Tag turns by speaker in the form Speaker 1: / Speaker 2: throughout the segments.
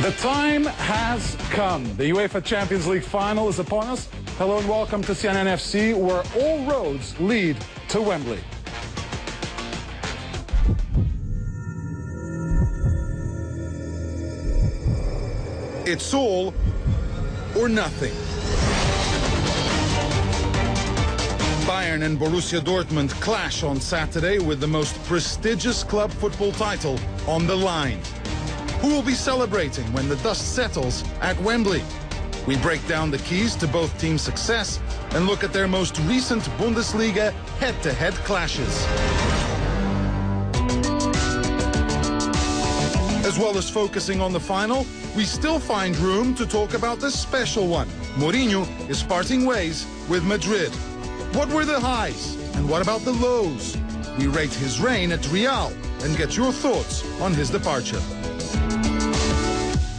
Speaker 1: The time has come. The UEFA Champions League final is upon us. Hello and welcome to CNN FC, where all roads lead to Wembley. It's all or nothing. Bayern and Borussia Dortmund clash on Saturday with the most prestigious club football title on the line. Who will be celebrating when the dust settles at Wembley? We break down the keys to both teams' success and look at their most recent Bundesliga head-to-head clashes. As well as focusing on the final, we still find room to talk about the special one. Mourinho is parting ways with Madrid. What were the highs and what about the lows? We rate his reign at Real and get your thoughts on his departure.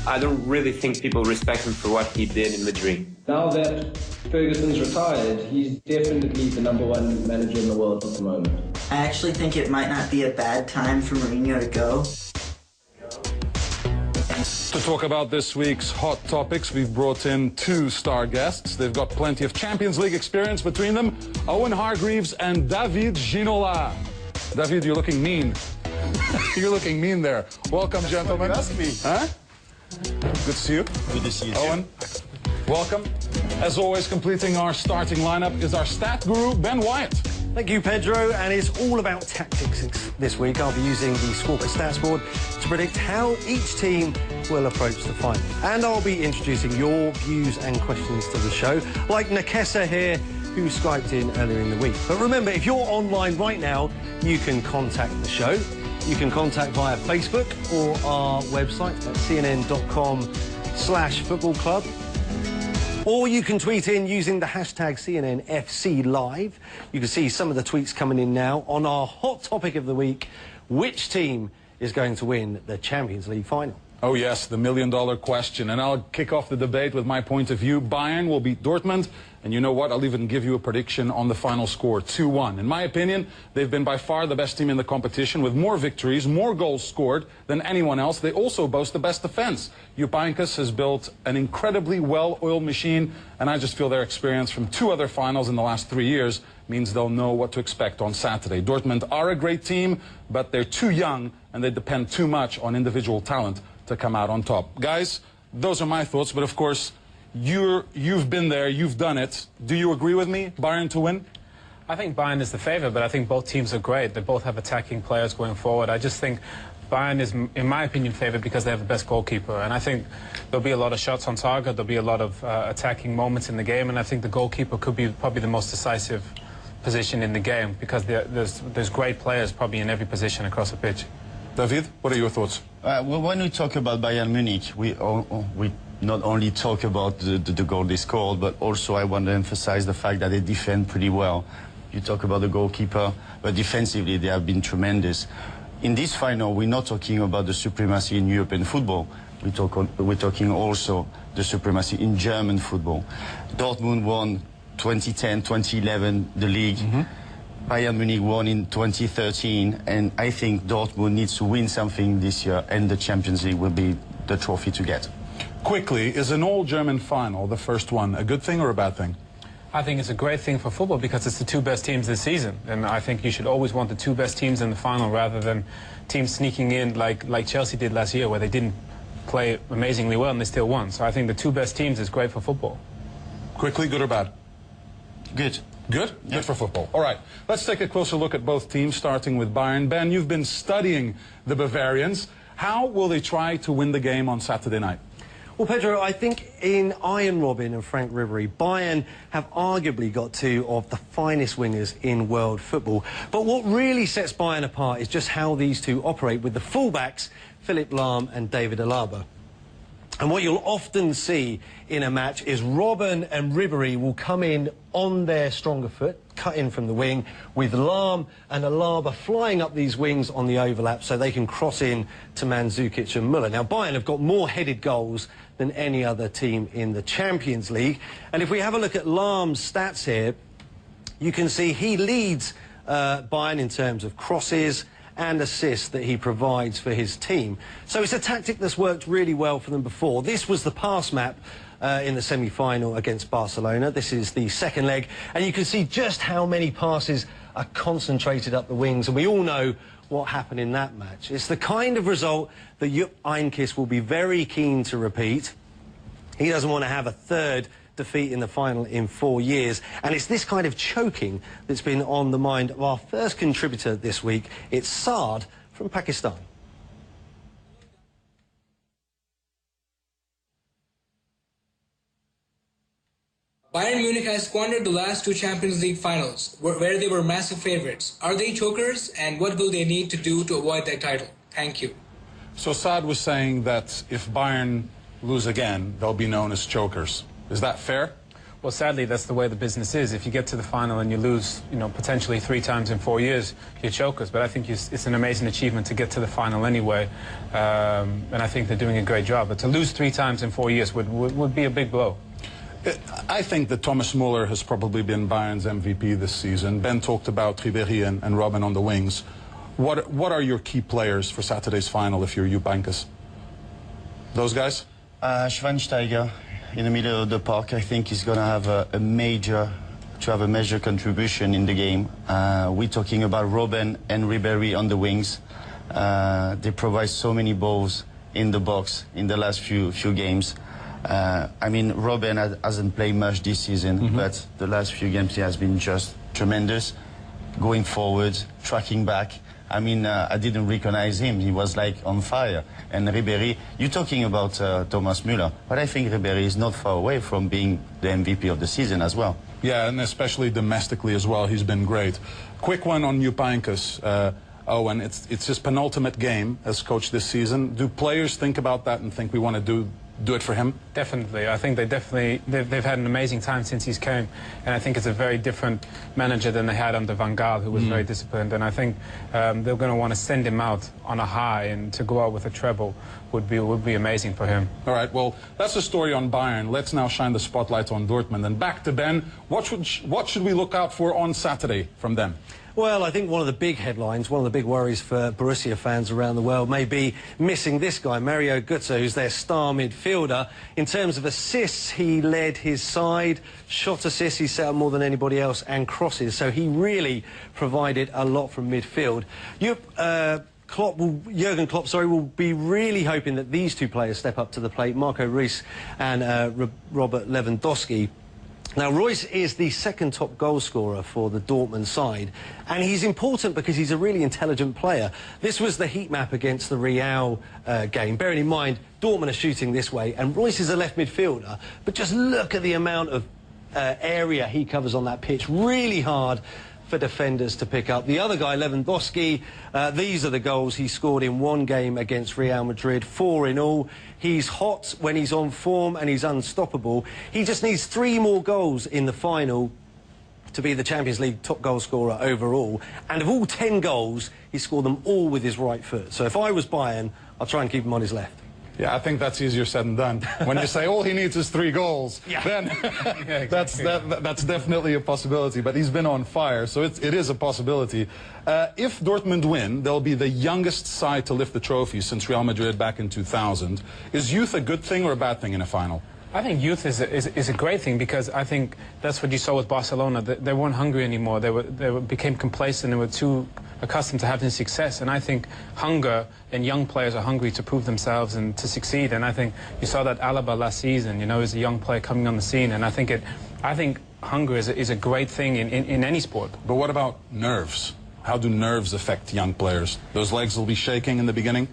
Speaker 2: I don't really think people respect him for what he did in Madrid.
Speaker 3: Now that Ferguson's retired, he's definitely the #1 manager in the world at the moment.
Speaker 4: I actually think it might not be a bad time for Mourinho to go.
Speaker 1: To talk about this week's hot topics, we've brought in two star guests. They've got plenty of Champions League experience between them. Owen Hargreaves and David Ginola. David, you're looking mean. You're looking mean there. Welcome, gentlemen.
Speaker 5: That's me.
Speaker 1: Huh? Good to see you.
Speaker 5: Good to see you.
Speaker 1: Owen, welcome. As always, completing our starting lineup is our stat guru, Ben Wyatt.
Speaker 6: Thank you, Pedro, and it's all about tactics this week. I'll be using the Squawka Stats Board to predict how each team will approach the final. And I'll be introducing your views and questions to the show, like Nakessa here, who Skyped in earlier in the week. But remember, if you're online right now, you can contact the show. You can contact via Facebook or our website at cnn.com/footballclub. Or you can tweet in using the hashtag CNNFCLive. You can see some of the tweets coming in now on our hot topic of the week. Which team is going to win the Champions League final?
Speaker 1: Oh yes, the million-dollar question. And I'll kick off the debate with my point of view. Bayern will beat Dortmund. And you know what? I'll even give you a prediction on the final score, 2-1. In my opinion, they've been by far the best team in the competition with more victories, more goals scored than anyone else. They also boast the best defense. Jupp Heynckes has built an incredibly well-oiled machine, and I just feel their experience from two other finals in the last 3 years means they'll know what to expect on Saturday. Dortmund are a great team, but they're too young, and they depend too much on individual talent to come out on top. Guys, those are my thoughts, but of course, you've been there, you've done it. Do you agree with me, Bayern to win?
Speaker 7: I think Bayern is the favourite, but I think both teams are great. They both have attacking players going forward. I just think Bayern is, in my opinion, favourite because they have the best goalkeeper. And I think there'll be a lot of shots on target, there'll be a lot of attacking moments in the game, and I think the goalkeeper could be probably the most decisive position in the game because there's great players probably in every position across the pitch.
Speaker 1: David, what are your thoughts?
Speaker 5: Well, when we talk about Bayern Munich, we not only talk about the goal they scored, but also I want to emphasize the fact that they defend pretty well. You talk about the goalkeeper, but defensively they have been tremendous. In this final, we're not talking about the supremacy in European football. We're talking also the supremacy in German football. Dortmund won 2010, 2011, the league. Bayern Munich won in 2013, and I think Dortmund needs to win something this year, and the Champions League will be the trophy to get.
Speaker 1: Quickly, is an all-German final, the first one, a good thing or a bad thing?
Speaker 7: I think it's a great thing for football because it's the two best teams this season. And I think you should always want the two best teams in the final rather than teams sneaking in like Chelsea did last year where they didn't play amazingly well and they still won. So I think the two best teams is great for football.
Speaker 1: Quickly, good or bad?
Speaker 5: Good.
Speaker 1: Good?
Speaker 5: Yeah.
Speaker 1: Good for football. All right, let's take a closer look at both teams, starting with Bayern. Ben, you've been studying the Bavarians. How will they try to win the game on Saturday night?
Speaker 6: Well, Pedro, I think in Ian Robin and Frank Ribery, Bayern have arguably got two of the finest wingers in world football. But what really sets Bayern apart is just how these two operate with the fullbacks, Philipp Lahm and David Alaba. And what you'll often see in a match is Robben and Ribery will come in on their stronger foot, cut in from the wing, with Lahm and Alaba flying up these wings on the overlap so they can cross in to Mandzukic and Müller. Now, Bayern have got more headed goals than any other team in the Champions League. And if we have a look at Lahm's stats here, you can see he leads Bayern in terms of crosses and assists that he provides for his team. So it's a tactic that's worked really well for them before. This was the pass map in the semi-final against Barcelona. This is the second leg, and you can see just how many passes are concentrated up the wings, and we all know what happened in that match. It's the kind of result that Jupp Heynckes will be very keen to repeat. He doesn't want to have a third defeat in the final in 4 years, and it's this kind of choking that's been on the mind of our first contributor this week. It's Saad from Pakistan.
Speaker 8: Bayern Munich has squandered the last 2 Champions League finals, where they were massive favourites. Are they chokers, and what will they need to do to avoid their title? Thank you.
Speaker 1: So Saad was saying that if Bayern lose again, they'll be known as chokers. Is that fair?
Speaker 7: Well, sadly, that's the way the business is. If you get to the final and you lose, potentially 3 times in 4 years, you're chokers. But I think it's an amazing achievement to get to the final anyway. And I think they're doing a great job. But to lose 3 times in 4 years would be a big blow.
Speaker 1: I think that Thomas Muller has probably been Bayern's MVP this season. Ben talked about Ribéry and Robben on the wings. What are your key players for Saturday's final if you're Jupp Heynckes? Those guys?
Speaker 5: Schweinsteiger in the middle of the park, I think he's going to have a major contribution in the game. We're talking about Robben and Ribéry on the wings. They provide so many balls in the box in the last few games. I mean, Robben hasn't played much this season, but the last few games he has been just tremendous. Going forward, tracking back. I mean, I didn't recognize him. He was like on fire. And Ribéry, you're talking about Thomas Müller, but I think Ribéry is not far away from being the MVP of the season as well.
Speaker 1: Yeah, and especially domestically as well, he's been great. Quick one on Jupp Heynckes. Owen, it's his penultimate game as coach this season. Do players think about that and think we want to do it for him? Definitely.
Speaker 7: I think they've had an amazing time since he's came, and I think it's a very different manager than they had under Van Gaal, who was very disciplined, and I think they're going to want to send him out on a high, and to go out with a treble would be amazing for him.
Speaker 1: All right, well, that's the story on Bayern. Let's now shine the spotlight on Dortmund, and back to Ben. What should we look out for on Saturday from them?
Speaker 6: Well, I think one of the big headlines, one of the big worries for Borussia fans around the world may be missing this guy, Mario Götze, who's their star midfielder. In terms of assists, he led his side. Shot assists, he set up more than anybody else, and crosses. So he really provided a lot from midfield. Jurgen Klopp, will be really hoping that these 2 players step up to the plate, Marco Reus and Robert Lewandowski. Now, Reus is the 2nd top goal scorer for the Dortmund side, and he's important because he's a really intelligent player. This was the heat map against the Real game. Bearing in mind, Dortmund are shooting this way, and Reus is a left midfielder, but just look at the amount of area he covers on that pitch. Really hard for defenders to pick up. The other guy, Lewandowski, these are the goals he scored in 1 game against Real Madrid, 4 in all. He's hot when he's on form and he's unstoppable. He just needs 3 more goals in the final to be the Champions League top goal scorer overall. And of all 10 goals, he scored them all with his right foot. So if I was Bayern, I'd try and keep him on his left.
Speaker 1: Yeah, I think that's easier said than done. When you say all he needs is 3 goals, then that's definitely a possibility. But he's been on fire, so it is a possibility. If Dortmund win, they'll be the youngest side to lift the trophy since Real Madrid back in 2000. Is youth a good thing or a bad thing in a final?
Speaker 7: I think youth is a great thing, because I think that's what you saw with Barcelona. They weren't hungry anymore. They became complacent. They were too accustomed to having success. And I think hunger, and young players are hungry to prove themselves and to succeed. And I think you saw that Alaba last season, as a young player coming on the scene. And I think hunger is a great thing in any sport.
Speaker 1: But what about nerves? How do nerves affect young players? Those legs will be shaking in the beginning?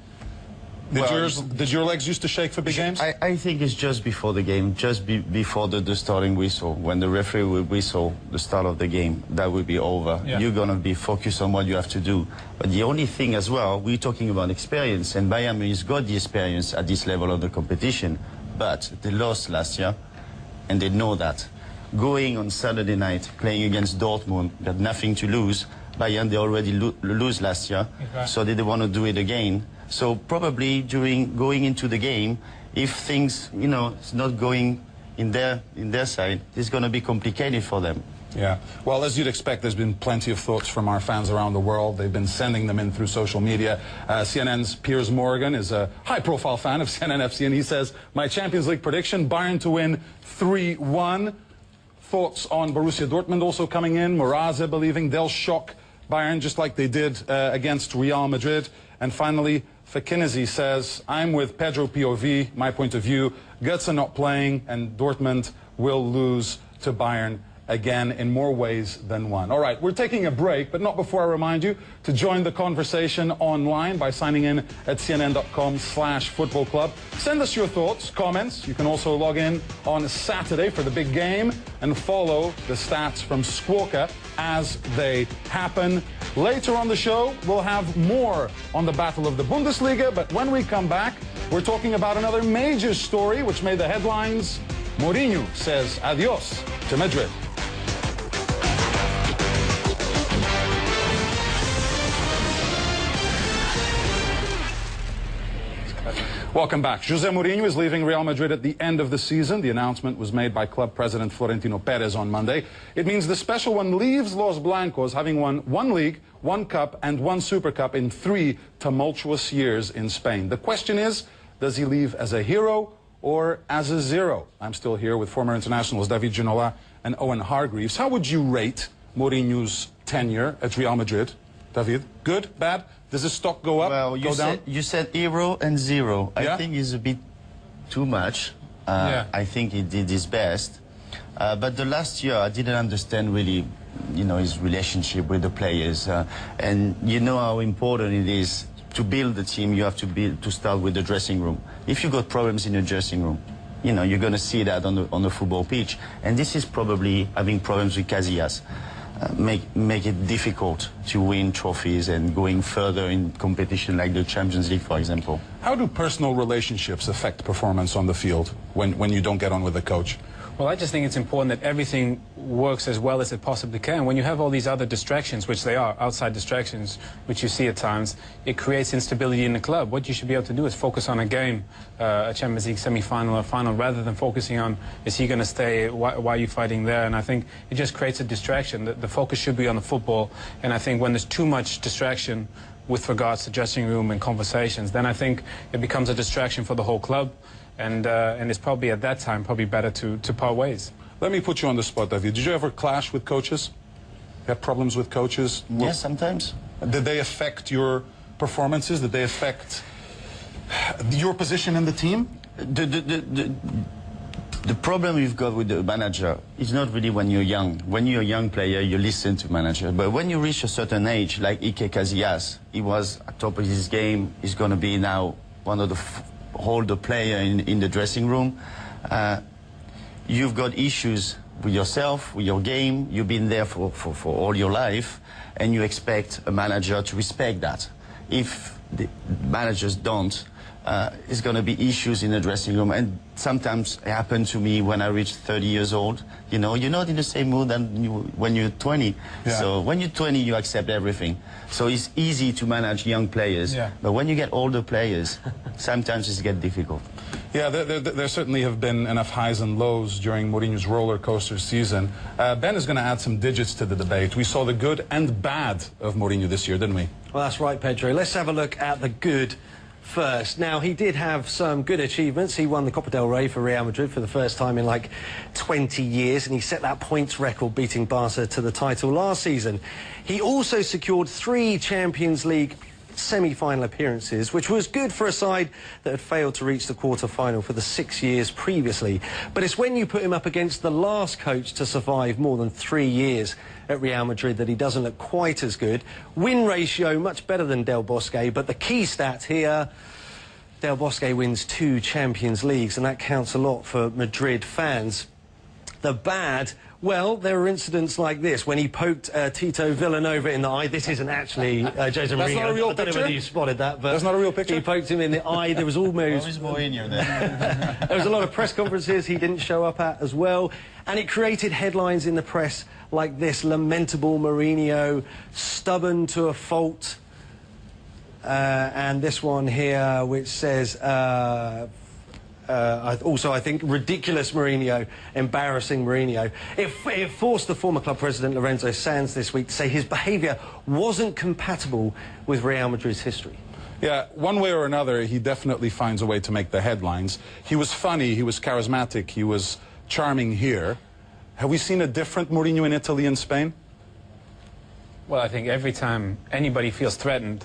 Speaker 1: Did your legs used to shake for big games?
Speaker 5: I think it's just before the game, just before the starting whistle. When the referee will whistle the start of the game, that will be over. Yeah. You're going to be focused on what you have to do. But the only thing as well, we're talking about experience, and Bayern Munich got the experience at this level of the competition. But they lost last year, and they know that. Going on Saturday night, playing against Dortmund, got nothing to lose. Bayern, they already lose last year, so they don't want to do it again. So probably going into the game, if things, it's not going in their side, it's going to be complicated for them.
Speaker 1: Yeah, well, as you'd expect, there's been plenty of thoughts from our fans around the world. They've been sending them in through social media. CNN's Piers Morgan is a high-profile fan of CNN FC, and he says, my Champions League prediction, Bayern to win 3-1. Thoughts on Borussia Dortmund also coming in. Muraze believing they'll shock Bayern just like they did against Real Madrid. And finally, Fakinezi says, I'm with Pedro POV, my point of view. Götze not playing, and Dortmund will lose to Bayern again in more ways than one. All right, we're taking a break, but not before I remind you to join the conversation online by signing in at cnn.com/football club. Send us your thoughts, comments. You can also log in on Saturday for the big game and follow the stats from Squawka as they happen. Later on the show, we'll have more on the battle of the Bundesliga, but when we come back, we're talking about another major story which made the headlines. Mourinho says adios to Madrid. Welcome back. Jose Mourinho is leaving Real Madrid at the end of the season. The announcement was made by club president Florentino Perez on Monday. It means the special one leaves Los Blancos having won 1 league, 1 cup and 1 super cup in 3 tumultuous years in Spain. The question is, does he leave as a hero or as a zero? I'm still here with former internationals David Ginola and Owen Hargreaves. How would you rate Mourinho's tenure at Real Madrid? David, good, bad? Does his stock go up,
Speaker 5: well,
Speaker 1: go down?
Speaker 5: You said hero and zero.
Speaker 1: Yeah?
Speaker 5: I think it's a bit too much. I think he did his best. But the last year, I didn't understand really, his relationship with the players. And you know how important it is to build the team. You have to start with the dressing room. If you got problems in your dressing room, you're going to see that on the football pitch. And this is probably having problems with Casillas. Make it difficult to win trophies and going further in competition like the Champions League, for example.
Speaker 1: How do personal relationships affect performance on the field when you don't get on with the coach?
Speaker 7: Well, I just think it's important that everything works as well as it possibly can. When you have all these other distractions, which they are, outside distractions, which you see at times, it creates instability in the club. What you should be able to do is focus on a game, a Champions League semi-final or final, rather than focusing on, is he going to stay, why are you fighting there? And I think it just creates a distraction. The focus should be on the football, and I think when there's too much distraction with regards to dressing room and conversations, then I think it becomes a distraction for the whole club. And it's probably at that time better to part ways.
Speaker 1: Let me put you on the spot, David. Did you ever clash with coaches? Have problems with coaches?
Speaker 5: Yes, sometimes.
Speaker 1: Did they affect your performances? Did they affect your position in the team?
Speaker 5: The problem you've got with the manager is not really when you're young. When you're a young player, you listen to manager. But when you reach a certain age, like Iker Casillas, he was at top of his game. He's going to be now one of the older player in the dressing room. You've got issues with yourself, with your game. You've been there for all your life, and you expect a manager to respect that. If the managers don't, it's going to be issues in the dressing room. And sometimes it happened to me when I reached 30 years old. You're not in the same mood than when you're 20. Yeah. So when you're 20, you accept everything. So it's easy to manage young players. Yeah. But when you get older players, sometimes it gets difficult.
Speaker 1: Yeah, there certainly have been enough highs and lows during Mourinho's roller coaster season. Ben is going to add some digits to the debate. We saw the good and bad of Mourinho this year, didn't we?
Speaker 6: Well, that's right, Pedro. Let's have a look at the good first. Now, he did have some good achievements. He won the Copa del Rey for Real Madrid for the first time in like 20 years, and he set that points record, beating Barca to the title last season. He also secured 3 Champions League semi-final appearances, which was good for a side that had failed to reach the quarter-final for the 6 years previously. But it's when you put him up against the last coach to survive more than 3 years at Real Madrid that he doesn't look quite as good. Win ratio much better than Del Bosque, but the key stat here, Del Bosque wins 2 Champions Leagues, and that counts a lot for Madrid fans. The bad, well, there are incidents like this when he poked Tito Villanova in the eye. This isn't actually Jose Mourinho.
Speaker 1: That's not a real
Speaker 6: I don't know
Speaker 1: picture?
Speaker 6: whether you spotted that, but
Speaker 1: that's not a real picture.
Speaker 6: He poked him in the eye. There was almost
Speaker 5: Mourinho there.
Speaker 6: There was a lot of press conferences he didn't show up at as well, and it created headlines in the press like this: lamentable Mourinho, stubborn to a fault. And this one here, which says Also, I think ridiculous Mourinho, embarrassing Mourinho. It forced the former club president Lorenzo Sanz this week to say his behaviour wasn't compatible with Real Madrid's history.
Speaker 1: Yeah, one way or another, he definitely finds a way to make the headlines. He was funny, he was charismatic, he was charming here. Have we seen a different Mourinho in Italy and Spain?
Speaker 7: Well, I think every time anybody feels threatened,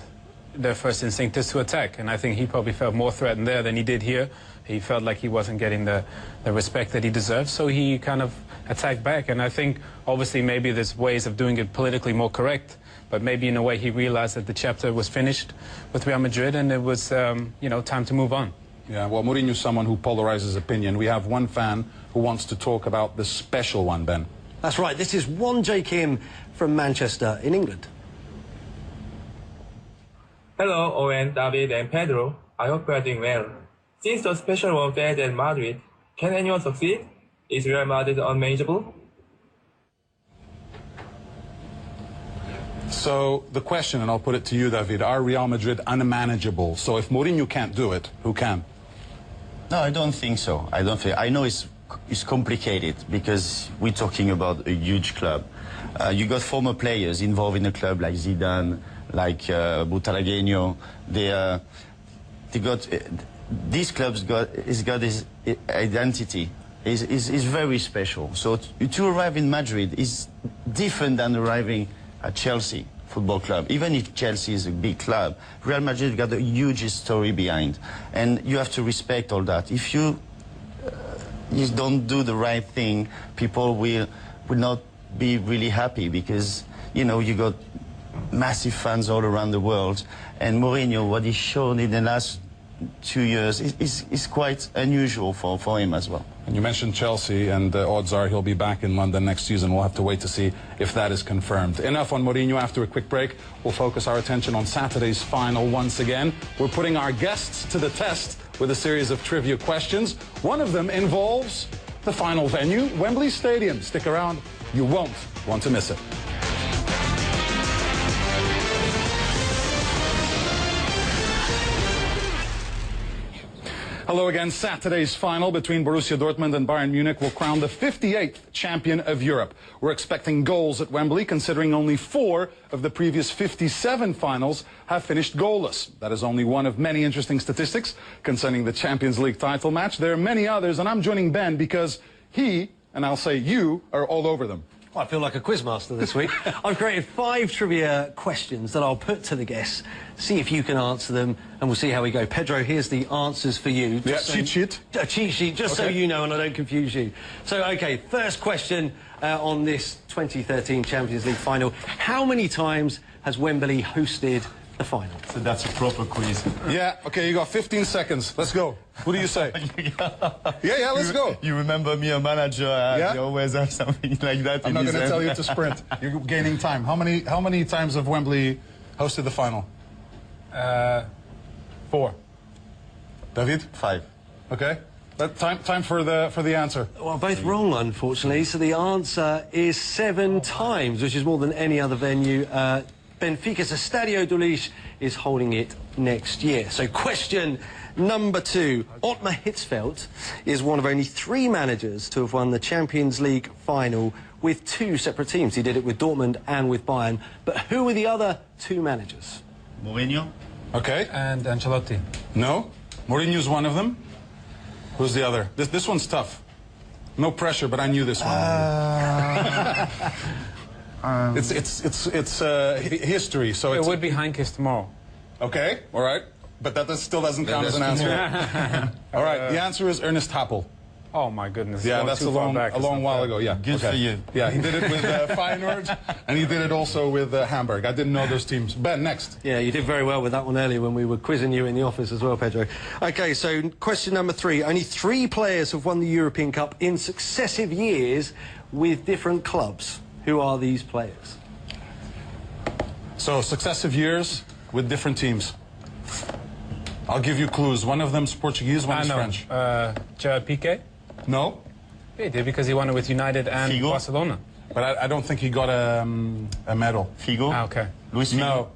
Speaker 7: their first instinct is to attack. And I think he probably felt more threatened there than he did here. He felt like he wasn't getting the respect that he deserved, so he kind of attacked back. And I think, obviously, maybe there's ways of doing it politically more correct, but maybe in a way he realized that the chapter was finished with Real Madrid and it was, you know, time to move on.
Speaker 1: Yeah, well, Mourinho's someone who polarizes opinion. We have one fan who wants to talk about the special one, Ben.
Speaker 6: That's right. This is Won J. Kim from Manchester in England.
Speaker 9: Hello, Owen, David, and Pedro. I hope you are doing well. Since the special one failed at Madrid, can anyone succeed? Is Real Madrid unmanageable?
Speaker 1: So the question, and I'll put it to you, David, are Real Madrid unmanageable? So if Mourinho can't do it, who can?
Speaker 5: No, I don't think so. I know it's complicated because we're talking about a huge club. You got former players involved in a club like Zidane, like Butragueño. They got these clubs got this identity. Is very special. So to arrive in Madrid is different than arriving at Chelsea Football Club. Even if Chelsea is a big club, Real Madrid got a huge story behind, and you have to respect all that. If you don't do the right thing, people will not be really happy because, you know, you got massive fans all around the world, and Mourinho, what he's shown in the last 2 years is quite unusual for him as well.
Speaker 1: And you mentioned Chelsea, and the odds are he'll be back in London next season. We'll have to wait to see if that is confirmed. Enough on Mourinho. After a quick break, we'll focus our attention on Saturday's final once again. We're putting our guests to the test with a series of trivia questions. One of them involves the final venue, Wembley Stadium. Stick around. You won't want to miss it. Hello again. Saturday's final between Borussia Dortmund and Bayern Munich will crown the 58th champion of Europe. We're expecting goals at Wembley, considering only 4 of the previous 57 finals have finished goalless. That is only one of many interesting statistics concerning the Champions League title match. There are many others, and I'm joining Ben because he, and I'll say you, are all over them.
Speaker 6: I feel like a quizmaster this week. I've created 5 trivia questions that I'll put to the guests, see if you can answer them, and we'll see how we go. Pedro, here's the answers for you.
Speaker 1: Yeah, cheat sheet.
Speaker 6: A cheat sheet, just so you know and I don't confuse you. So, OK, first question on this 2013 Champions League final. How many times has Wembley hosted the final?
Speaker 5: So that's a proper quiz.
Speaker 1: Yeah, OK, you got 15 seconds. Let's go. Who do you say? yeah, let's go.
Speaker 5: You remember me, a manager, you always have something like that.
Speaker 1: I'm not going to tell you to sprint. You're gaining time. How many times have Wembley hosted the final?
Speaker 7: 4.
Speaker 1: David?
Speaker 5: 5.
Speaker 1: Okay. Time for the answer.
Speaker 6: Well, both wrong, unfortunately. So the answer is 7 times, which is more than any other venue. Benfica's Estadio do Luz is holding it next year. So question number 2. Ottmar Hitzfeld is one of only 3 managers to have won the Champions League final with 2 separate teams. He did it with Dortmund and with Bayern. But who were the other 2 managers?
Speaker 5: Mourinho.
Speaker 1: Okay.
Speaker 7: And Ancelotti.
Speaker 1: No. Mourinho's one of them. Who's the other? This one's tough. No pressure, but I knew this one. It's history, so
Speaker 7: it would be Heinkes tomorrow.
Speaker 1: Okay, all right, but that still doesn't count as an answer. All right, the answer is Ernest Happel.
Speaker 7: Oh my goodness!
Speaker 1: Yeah, that's a long while ago. Yeah,
Speaker 5: good for you.
Speaker 1: Yeah, he did it with Feyenoord, and he did it also with Hamburg. I didn't know those teams. Ben, next.
Speaker 6: Yeah, you did very well with that one earlier when we were quizzing you in the office as well, Pedro. Okay, so question number 3. Only 3 players have won the European Cup in successive years with different clubs. Who are these players?
Speaker 1: So, successive years with different teams. I'll give you clues. One of them's Portuguese, one is French.
Speaker 7: Gerard Piqué?
Speaker 1: No.
Speaker 7: He did because he won it with United and
Speaker 5: Figo?
Speaker 7: Barcelona.
Speaker 1: But I don't think he got a medal.
Speaker 5: Figo?
Speaker 7: Ah, okay.
Speaker 5: Luis Figo?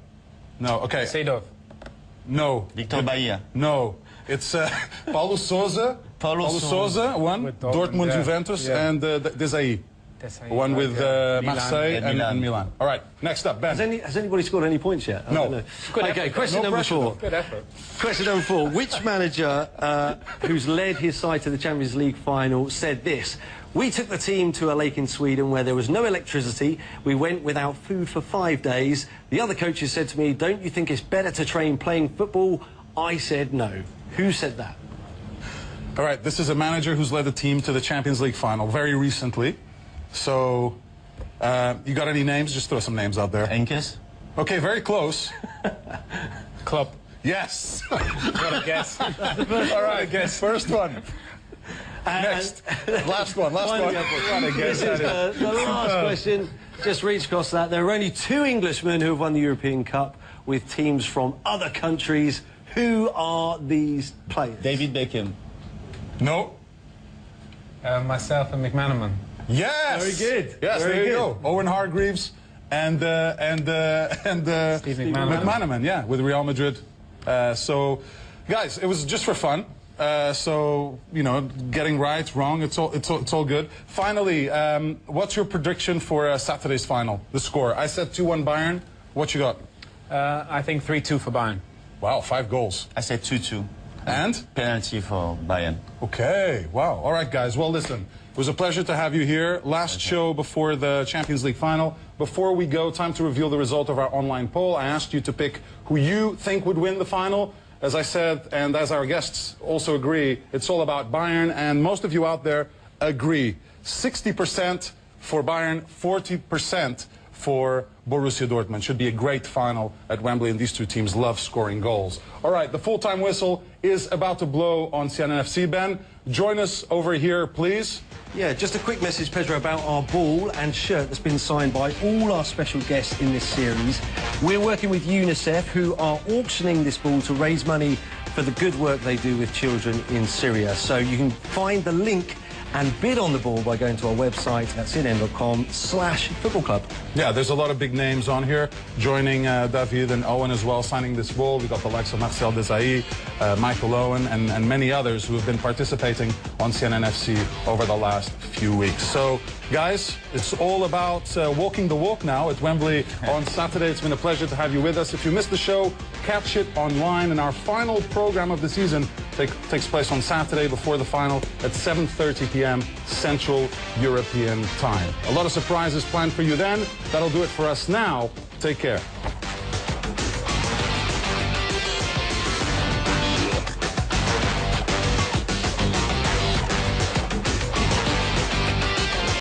Speaker 1: No, okay.
Speaker 7: Seedorf?
Speaker 1: No.
Speaker 5: Victor Bahia?
Speaker 1: No. It's Paulo Sousa,
Speaker 5: Paulo
Speaker 1: Sousa won,
Speaker 7: With
Speaker 1: Dortmund,
Speaker 7: yeah.
Speaker 1: Juventus,
Speaker 7: Yeah.
Speaker 1: and Desailly. One with Marseille and Milan. All right, next up, Ben.
Speaker 6: Has anybody scored any points yet? I
Speaker 1: No.
Speaker 6: don't know. Okay, question
Speaker 1: No
Speaker 6: number
Speaker 1: pressure,
Speaker 6: 4.
Speaker 1: though.
Speaker 7: Good effort.
Speaker 6: Question number 4. Which manager who's led his side to the Champions League final said this? We took the team to a lake in Sweden where there was no electricity. We went without food for 5 days. The other coaches said to me, don't you think it's better to train playing football? I said no. Who said that?
Speaker 1: All right, this is a manager who's led the team to the Champions League final very recently. So, you got any names? Just throw some names out there.
Speaker 5: Enkes?
Speaker 1: Okay, very close.
Speaker 7: Klopp.
Speaker 1: Yes.
Speaker 7: What a guess.
Speaker 1: All right, guess. First one. Next. Last one.
Speaker 6: Finally, this is the last question. Just reach across that. There are only 2 Englishmen who have won the European Cup with teams from other countries. Who are these players?
Speaker 5: David Beckham.
Speaker 1: No.
Speaker 7: Myself and McManaman.
Speaker 1: Yes.
Speaker 6: Very good.
Speaker 1: Yes,
Speaker 6: Very
Speaker 1: there you
Speaker 6: good.
Speaker 1: go. Owen Hargreaves and
Speaker 7: Steve McManaman.
Speaker 1: McManaman, yeah, with Real Madrid. So, guys, it was just for fun. So, you know, getting right, wrong, it's all good. Finally, what's your prediction for Saturday's final? The score? I said 2-1 Bayern. What you got?
Speaker 7: I think 3-2 for Bayern.
Speaker 1: Wow, 5 goals.
Speaker 5: I said 2-2.
Speaker 1: And?
Speaker 5: Penalty for Bayern.
Speaker 1: Okay, wow. All right, guys. Well, listen, it was a pleasure to have you here. Last show before the Champions League final. Before we go, time to reveal the result of our online poll. I asked you to pick who you think would win the final. As I said, and as our guests also agree, it's all about Bayern, and most of you out there agree. 60% for Bayern, 40% for Borussia Dortmund. Should be a great final at Wembley, and these two teams love scoring goals. All right, the full-time whistle is about to blow on CNNFC. Ben, join us over here, please.
Speaker 6: Yeah, just a quick message, Pedro, about our ball and shirt that's been signed by all our special guests in this series. We're working with UNICEF, who are auctioning this ball to raise money for the good work they do with children in Syria. So you can find the link and bid on the ball by going to our website at cnn.com/football club.
Speaker 1: Yeah, there's a lot of big names on here joining David and Owen as well, signing this ball. We've got the likes of Marcel Desailly, Michael Owen, and many others who have been participating on CNNFC over the last few weeks. So, guys, it's all about walking the walk now at Wembley on Saturday. It's been a pleasure to have you with us. If you missed the show, catch it online. And our final program of the season takes place on Saturday before the final at 7:30 p.m. Central European Time. A lot of surprises planned for you then. That'll do it for us now. Take care.